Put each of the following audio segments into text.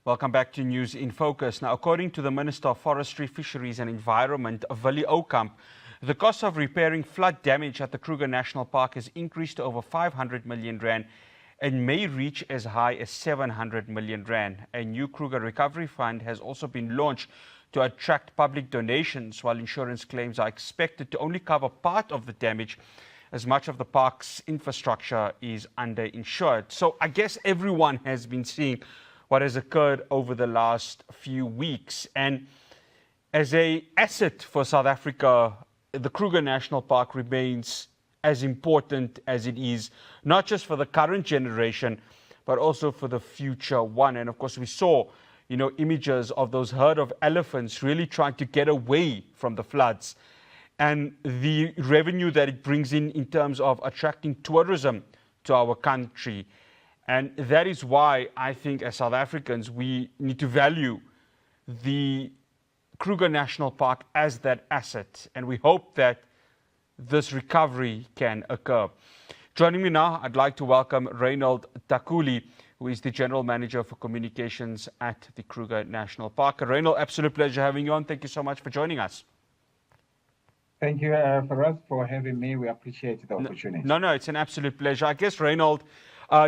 Welcome back to News in Focus. Now, according to the Minister of Forestry, Fisheries and Environment, Willie Oukamp, the cost of repairing flood damage at the Kruger National Park has increased to over 500 million rand and may reach as high as 700 million rand. A new Kruger Recovery Fund has also been launched to attract public donations, while insurance claims are expected to only cover part of the damage, as much of the park's infrastructure is underinsured. So I guess everyone has been seeing what has occurred over the last few weeks. And as an asset for South Africa, the Kruger National Park remains as important as it is, not just for the current generation, but also for the future one. And of course, we saw, images of those herd of elephants really trying to get away from the floods, and the revenue that it brings in terms of attracting tourism to our country. And that is why I think as South Africans, we need to value the Kruger National Park as that asset. And we hope that this recovery can occur. Joining me now, I'd like to welcome Reynold Thakhuli, who is the General Manager for Communications at the Kruger National Park. Reynold, absolute pleasure having you on. Thank you so much for joining us. Thank you, Faraz, for having me. We appreciate the opportunity. No, it's an absolute pleasure. I guess, Reynold,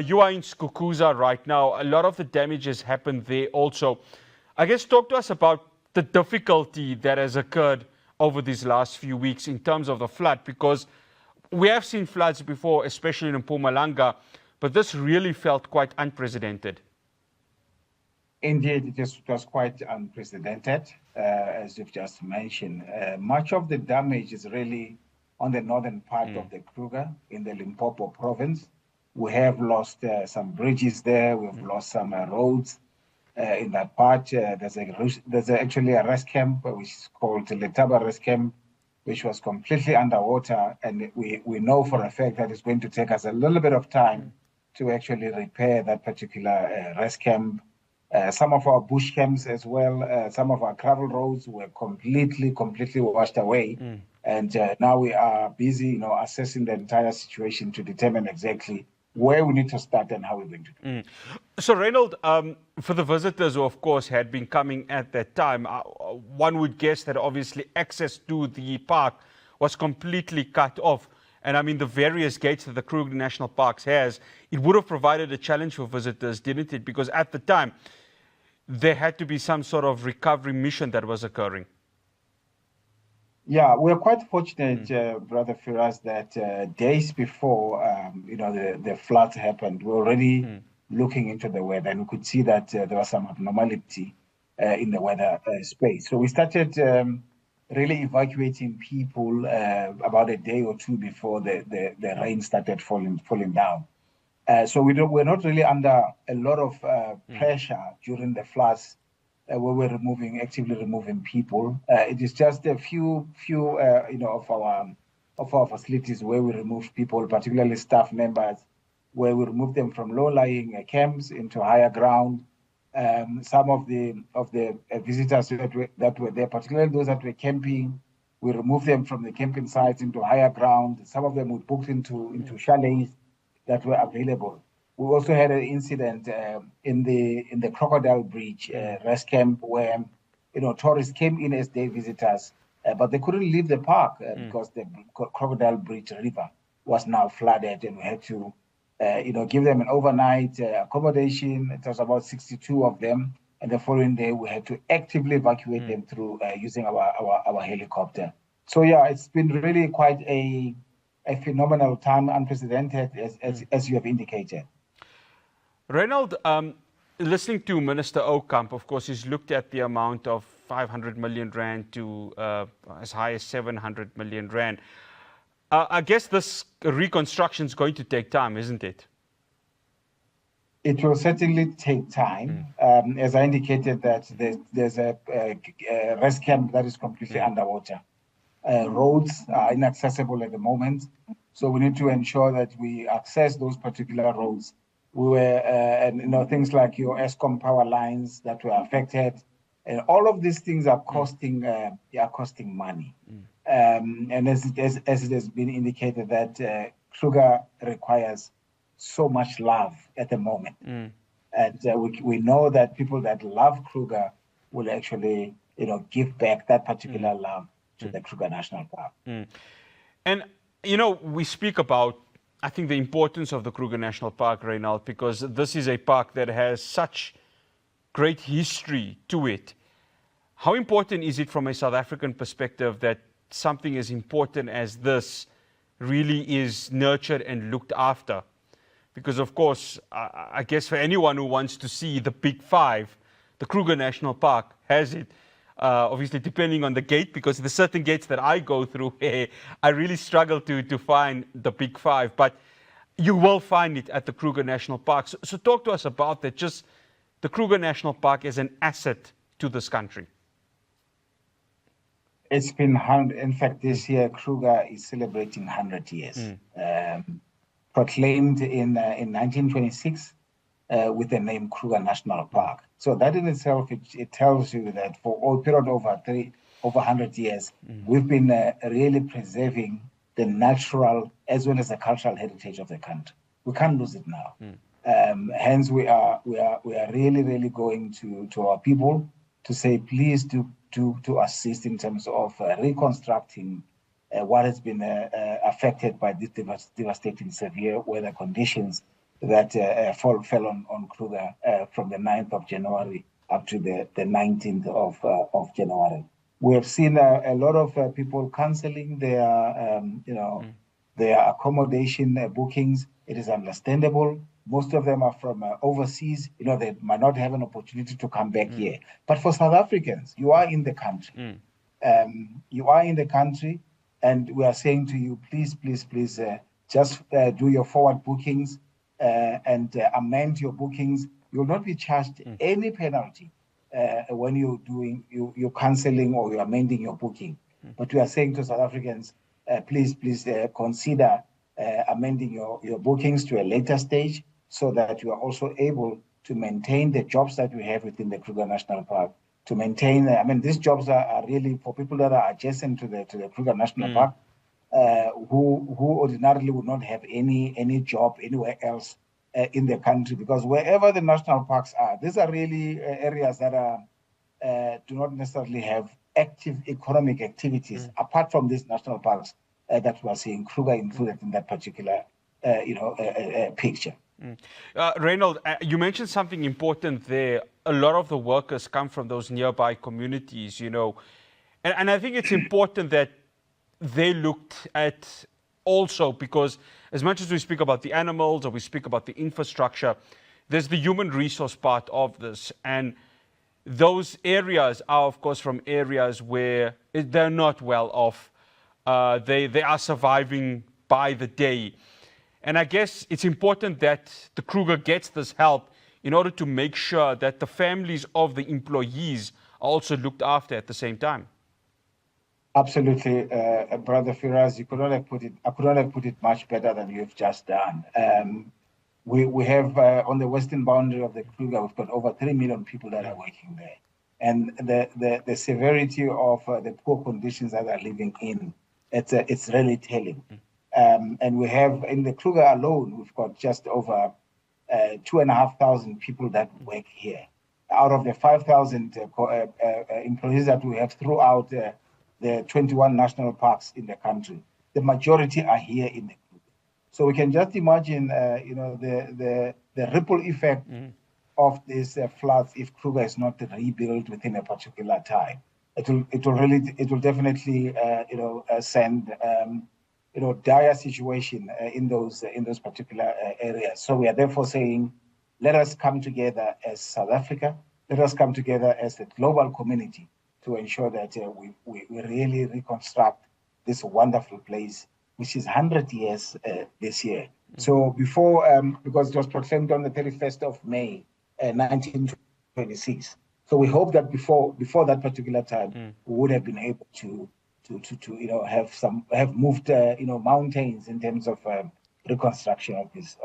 you are in Skukuza right now. A lot of the damage has happened there also. I guess talk to us about the difficulty that has occurred over these last few weeks in terms of the flood, because we have seen floods before, especially in Mpumalanga, but this really felt quite unprecedented. Indeed, it was quite unprecedented, as you've just mentioned. Much of the damage is really on the northern part of the Kruger in the Limpopo province. We have lost some bridges there. We've lost some roads in that part. There's actually a rest camp, which is called the Letaba Rest Camp, which was completely underwater. And we know for a fact that it's going to take us a little bit of time to actually repair that particular rest camp. Some of our bush camps as well, some of our gravel roads were completely washed away. And now we are busy, assessing the entire situation to determine exactly where we need to start and how we're going to do it. So, Reynold, for the visitors who, of course, had been coming at that time, one would guess that obviously access to the park was completely cut off. And I mean, the various gates that the Kruger National Park has, it would have provided a challenge for visitors, didn't it? Because at the time, there had to be some sort of recovery mission that was occurring. Yeah, we're quite fortunate, Brother Firas, that days before, the floods happened, we were already looking into the weather, and we could see that there was some abnormality in the weather space. So we started really evacuating people about a day or two before the rain started falling down. So we're not really under a lot of pressure during the floods. Where we're actively removing people. It is just a few of our facilities where we remove people, particularly staff members, where we remove them from low-lying camps into higher ground. Some of the visitors that were there, particularly those that were camping, we remove them from the camping sites into higher ground. Some of them we booked into chalets that were available. We also had an incident in the Crocodile Bridge rest camp where tourists came in as day visitors, but they couldn't leave the park because the Crocodile Bridge River was now flooded, and we had to give them an overnight accommodation. It was about 62 of them, and the following day we had to actively evacuate them through using our helicopter. So yeah, it's been really quite a phenomenal time, unprecedented, as you have indicated. Reynold, listening to Minister Oukamp, of course, he's looked at the amount of 500 million rand to as high as 700 million rand. I guess this reconstruction is going to take time, isn't it? It will certainly take time. As I indicated, that there's a rest camp that is completely underwater. Roads are inaccessible at the moment, so we need to ensure that we access those particular roads. We were, things like your Eskom power lines that were affected, and all of these things are costing money. And as it has been indicated, that Kruger requires so much love at the moment. And we know that people that love Kruger will actually, give back that particular love to the Kruger National Park. And, we speak about, I think, the importance of the Kruger National Park, Reynold, because this is a park that has such great history to it. How important is it from a South African perspective that something as important as this really is nurtured and looked after? Because, of course, I guess for anyone who wants to see the Big Five, the Kruger National Park has it. Obviously, depending on the gate, because there's certain gates that I go through, I really struggle to find the Big Five. But you will find it at the Kruger National Park. So talk to us about that, just the Kruger National Park as an asset to this country. It's been, in fact, this year, Kruger is celebrating 100 years. Proclaimed in 1926 with the name Kruger National Park. So that in itself, it tells you that for a period over 100 years, we've been really preserving the natural as well as the cultural heritage of the country. We can't lose it now. Hence, we are really, really going to our people to say, please to assist in terms of reconstructing what has been affected by these devastating severe weather conditions that fell on Kruger from the 9th of January up to the 19th of January. We have seen a lot of people cancelling their accommodation bookings. It is understandable. Most of them are from overseas. They might not have an opportunity to come back here. But for South Africans, you are in the country. You are in the country, and we are saying to you, please, just do your forward bookings and amend your bookings. You will not be charged any penalty when you're cancelling or you're amending your booking. But we are saying to South Africans, please consider amending your bookings to a later stage so that you are also able to maintain the jobs that we have within the Kruger National Park. To maintain, these jobs are really for people that are adjacent to the Kruger National Park, who ordinarily would not have any job anywhere else in the country, because wherever the national parks are, these are really areas that do not necessarily have active economic activities apart from these national parks that we are seeing Kruger included in that particular picture. Reynold, you mentioned something important there. A lot of the workers come from those nearby communities, and I think it's important that they looked at also, because as much as we speak about the animals or we speak about the infrastructure, there's the human resource part of this. And those areas are, of course, from areas where they're not well off. They are surviving by the day. And I guess it's important that the Kruger gets this help in order to make sure that the families of the employees are also looked after at the same time. Absolutely, Brother Firas, I could not have put it much better than you've just done. We have on the western boundary of the Kruger, we've got over 3 million people that are working there. And the severity of the poor conditions that they're living in, it's really telling. And we have, in the Kruger alone, we've got just over 2,500 people that work here. Out of the 5,000 employees that we have throughout the 21 national parks in the country, the majority are here in the Kruger. So we can just imagine, the ripple effect of these floods if Kruger is not rebuilt within a particular time. It will definitely, send dire situation in those particular areas. So we are therefore saying, let us come together as South Africa. Let us come together as the global community to ensure that we really reconstruct this wonderful place, which is 100 years this year. So before, because it was proclaimed on the 31st of May, 1926. So we hope that before that particular time, we would have been able to have moved mountains in terms of reconstruction of this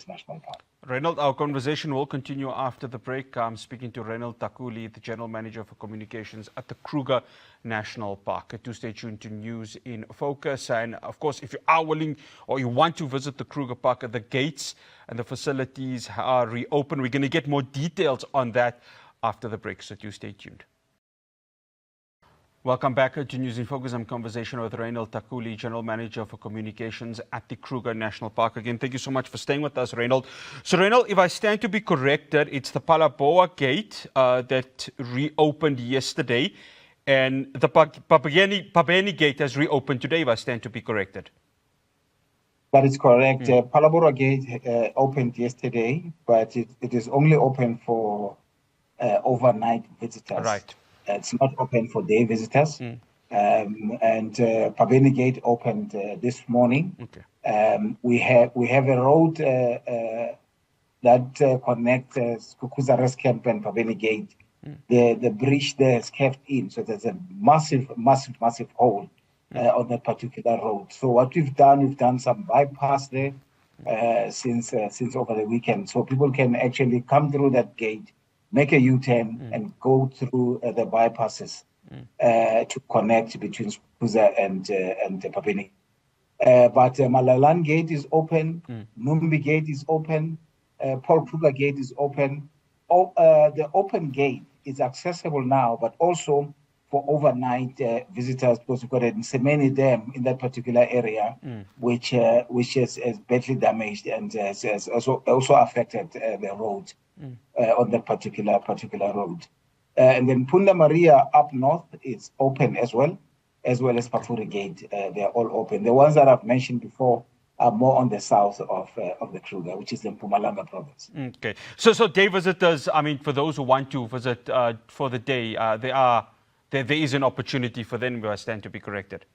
national park. Reynold, our conversation will continue after the break. I'm speaking to Reynold Thakhuli, the General Manager for Communications at the Kruger National Park. Do stay tuned to News in Focus. And of course, if you are willing or you want to visit the Kruger Park, the gates and the facilities are reopened. We're going to get more details on that after the break, so do stay tuned. Welcome back to News in Focus. I'm conversation with Reynold Thakhuli, General Manager for Communications at the Kruger National Park. Again, thank you so much for staying with us, Reynold. So, Reynold, if I stand to be corrected, it's the Phalaborwa Gate that reopened yesterday, and the Pabeni Gate has reopened today, if I stand to be corrected. That is correct. Phalaborwa Gate opened yesterday, but it is only open for overnight visitors. Right. It's not open for day visitors. And Pabeni Gate opened this morning. Okay. We have a road that connects Skukuza Rest Camp and Pabeni Gate. The bridge there is caved in, so there's a massive hole on that particular road. So what we've done some bypass there since over the weekend, so people can actually come through that gate, make a U-turn and go through the bypasses to connect between Skukuza and Pabeni. But Malalan Gate is open, Numbi Gate is open, Paul Kruger Gate is open. The open gate is accessible now, but also for overnight visitors, because we've got a Nsemeni Dam in that particular area, which is badly damaged and has also affected the road. On that particular road. And then Punda Maria up north is open as well as Pafuri Gate. They are all open. The ones that I've mentioned before are more on the south of the Kruger, which is the Mpumalanga province. Okay. So day visitors, I mean, for those who want to visit for the day, there is an opportunity for them, if I stand to be corrected.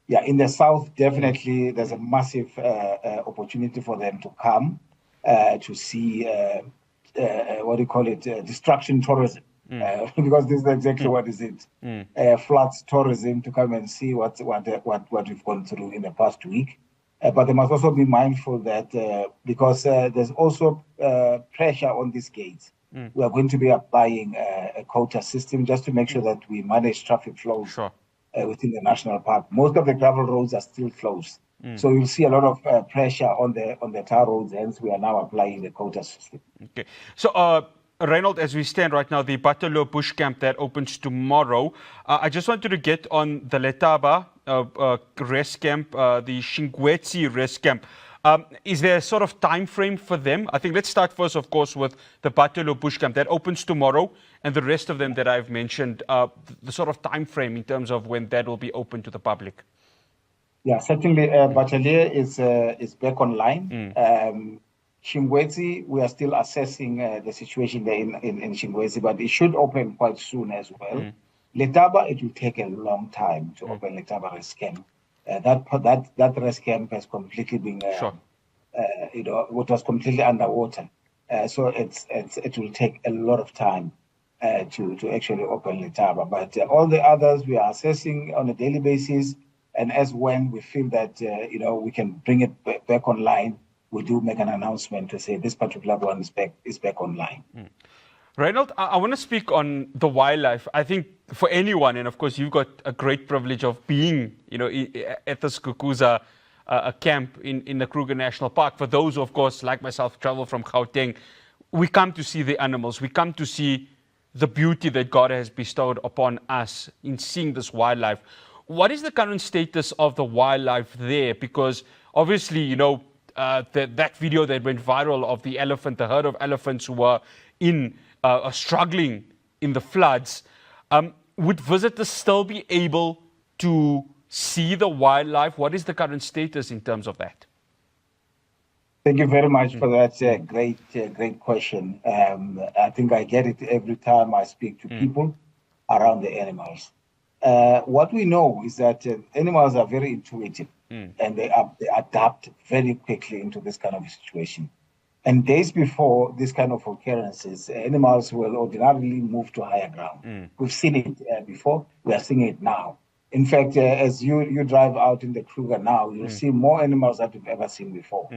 Yeah, in the south, definitely there's a massive opportunity for them to come. To see destruction tourism, because this is exactly what is it. Floods tourism, to come and see what we've gone through in the past week. But they must also be mindful that because there's also pressure on these gates, we are going to be applying a quota system just to make sure that we manage traffic flows within the national park. Most of the gravel roads are still closed. So you'll see a lot of pressure on the tar roads, hence we are now applying the quota system. Okay. So, Reynold, as we stand right now, the Bateleur Bush Camp that opens tomorrow, I just wanted to get on the Letaba Rest Camp, the Shingwetsi Rest Camp. Is there a sort of time frame for them? I think let's start first, of course, with the Bateleur Bush Camp that opens tomorrow, and the rest of them that I've mentioned, the sort of time frame in terms of when that will be open to the public. Yeah, certainly. Bateleur is back online. Shingwetsi, we are still assessing the situation there in Shingwetsi, but it should open quite soon as well. Letaba, it will take a long time to open Letaba Rest Camp. That rest camp has completely been, it was completely underwater. So it will take a lot of time to actually open Letaba. But all the others we are assessing on a daily basis. And as when we feel that, we can bring it back online, we do make an announcement to say this particular one is back online. Reynold, I want to speak on the wildlife. I think for anyone, and of course you've got a great privilege of being, at the Skukuza camp in the Kruger National Park. For those who, of course, like myself, travel from Gauteng, we come to see the animals. We come to see the beauty that God has bestowed upon us in seeing this wildlife. What is the current status of the wildlife there? Because obviously, that video that went viral of the herd of elephants who were struggling in the floods, would visitors still be able to see the wildlife? What is the current status in terms of that? Thank you very much for that great question. I think I get it every time I speak to people around the animals. What we know is that animals are very intuitive and they adapt very quickly into this kind of situation. And days before this kind of occurrences, animals will ordinarily move to higher ground. We've seen it before, we are seeing it now. In fact, as you drive out in the Kruger now, you'll see more animals that we've ever seen before.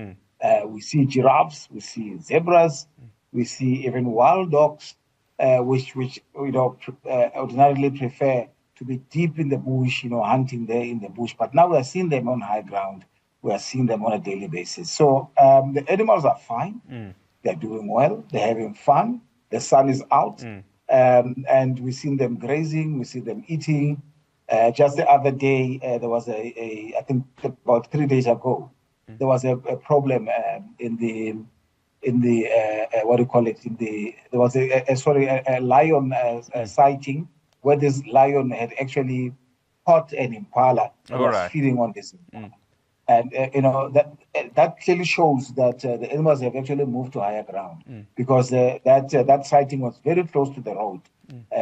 We see giraffes, we see zebras, we see even wild dogs, which ordinarily prefer to be deep in the bush, hunting there in the bush. But now we are seeing them on high ground. We are seeing them on a daily basis. So the animals are fine. They're doing well. They're having fun. The sun is out. And we've seen them grazing. We see them eating. Just the other day, there was I think about 3 days ago, there was a problem in the what do you call it? There was a lion sighting where this lion had actually caught an impala and was feeding on this impala. And that clearly shows that the animals have actually moved to higher ground because that sighting was very close to the road,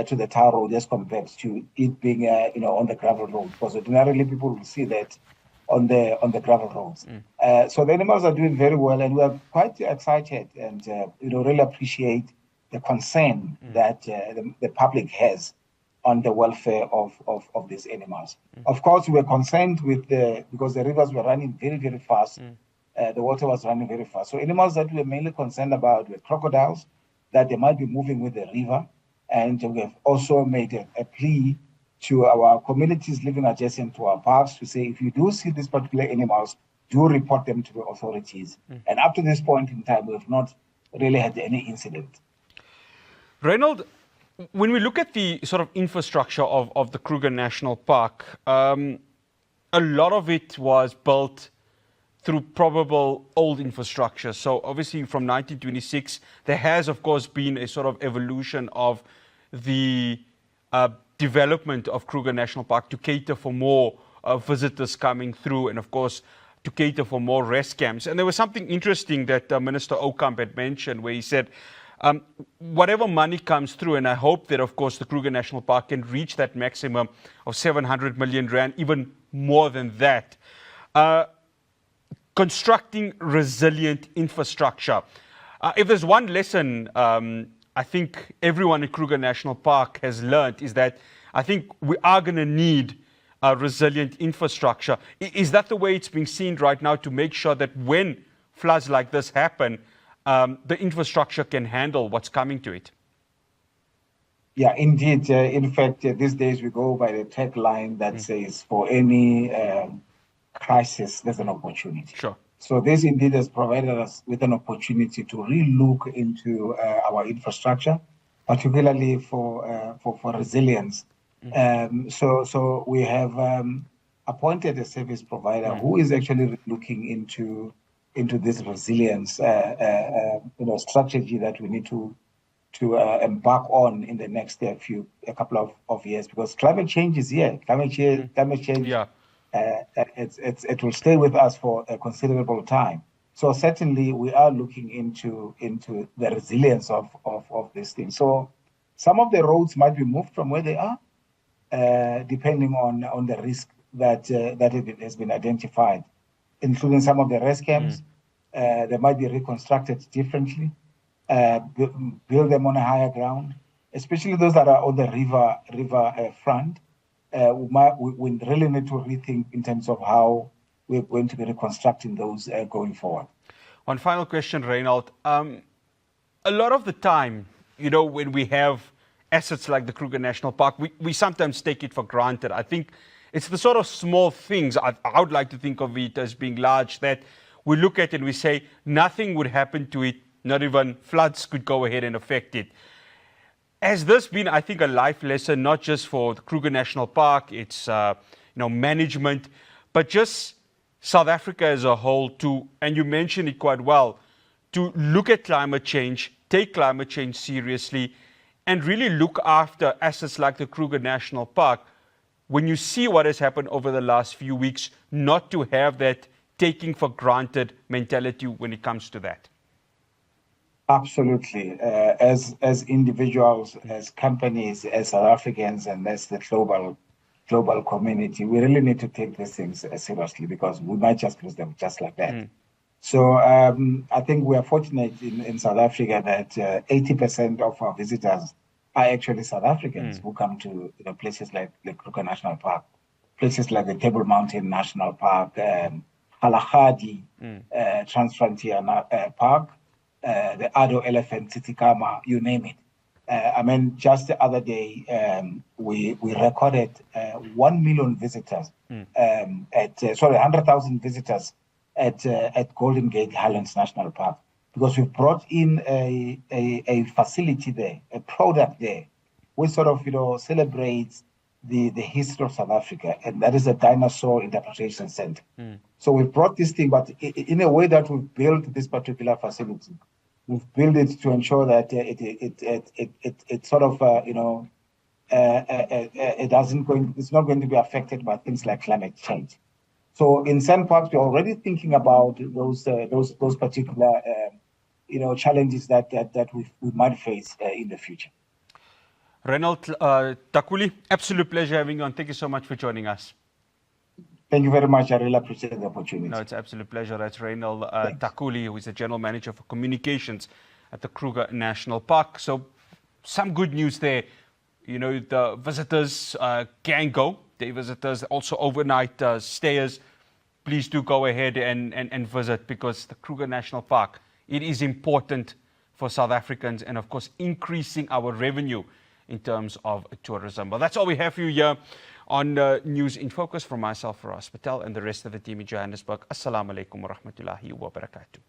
to the tar road, as compared to it being on the gravel road. Because ordinarily people will see that on the gravel roads. So the animals are doing very well, and we are quite excited and really appreciate the concern that the public has on the welfare of these animals. Of course, we were concerned with because the rivers were running very, very fast. The water was running very fast. So animals that we were mainly concerned about were crocodiles, that they might be moving with the river. And we have also made a plea to our communities living adjacent to our parks to say, if you do see these particular animals, do report them to the authorities. And up to this point in time, we have not really had any incident. Reynold, when we look at the sort of infrastructure of the Kruger National Park, a lot of it was built through probable old infrastructure. So obviously from 1926, there has, of course, been a sort of evolution of the development of Kruger National Park to cater for more visitors coming through and, of course, to cater for more rest camps. And there was something interesting that Minister Oukamp had mentioned where he said, whatever money comes through, and I hope that, of course, the Kruger National Park can reach that maximum of 700 million rand, even more than that, constructing resilient infrastructure. If there's one lesson I think everyone in Kruger National Park has learned is that I think we are going to need a resilient infrastructure. Is that the way it's being seen right now to make sure that when floods like this happen, the infrastructure can handle what's coming to it? Yeah, indeed. In fact, these days we go by the tagline that says, for any crisis, there's an opportunity. Sure. So this indeed has provided us with an opportunity to re-look into our infrastructure, particularly for resilience. So we have appointed a service provider who is actually looking into this resilience strategy that we need to embark on in the next couple of years, because climate change is here. Climate change. Yeah. It will stay with us for a considerable time. So certainly we are looking into the resilience of this thing. So some of the roads might be moved from where they are, depending on the risk that it has been identified, including some of the rest camps. They might be reconstructed differently, build them on a higher ground, especially those that are on the river front. We really need to rethink in terms of how we're going to be reconstructing those going forward. One final question, Reynold. A lot of the time, when we have assets like the Kruger National Park, we sometimes take it for granted. I think it's the sort of small things, I would like to think of it as being large, that we look at and we say nothing would happen to it, not even floods could go ahead and affect it. Has this been, I think, a life lesson, not just for the Kruger National Park, its management, but just South Africa as a whole too, and you mentioned it quite well, to look at climate change, take climate change seriously, and really look after assets like the Kruger National Park. When you see what has happened over the last few weeks, not to have that taking for granted mentality when it comes to that. Absolutely. As individuals, as companies, as South Africans, and as the global community, we really need to take these things seriously, because we might just lose them just like that. So I think we are fortunate in South Africa that 80% of our visitors are actually South Africans who come to places like Kruger National Park. places like the Table Mountain National Park, Kalahari Transfrontier Park, the Ado Elephant, Tsitsikamma, you name it. I mean, just the other day, we recorded 1 million visitors 100,000 visitors at Golden Gate Highlands National Park, because we've brought in a facility there, a product there, which sort of celebrates the history of South Africa, and that is a dinosaur interpretation center. So we've brought this thing, but in a way that we've built this particular facility, we've built it to ensure that it sort of it's not going to be affected by things like climate change. So in some parks, we're already thinking about those particular challenges that we might face in the future. Reynold Thakhuli, absolute pleasure having you on. Thank you so much for joining us. Thank you very much. I really appreciate the opportunity. No, it's an absolute pleasure. That's Reynold Thakhuli, who is the General Manager for Communications at the Kruger National Park. So some good news there. The visitors can go. Day visitors, also overnight stayers. Please do go ahead and visit, because the Kruger National Park, it is important for South Africans, and of course increasing our revenue in terms of tourism. Well, that's all we have for you here on News in Focus. From myself, Firas Patel, and the rest of the team in Johannesburg. Assalamu alaikum wa rahmatullahi wa barakatuh.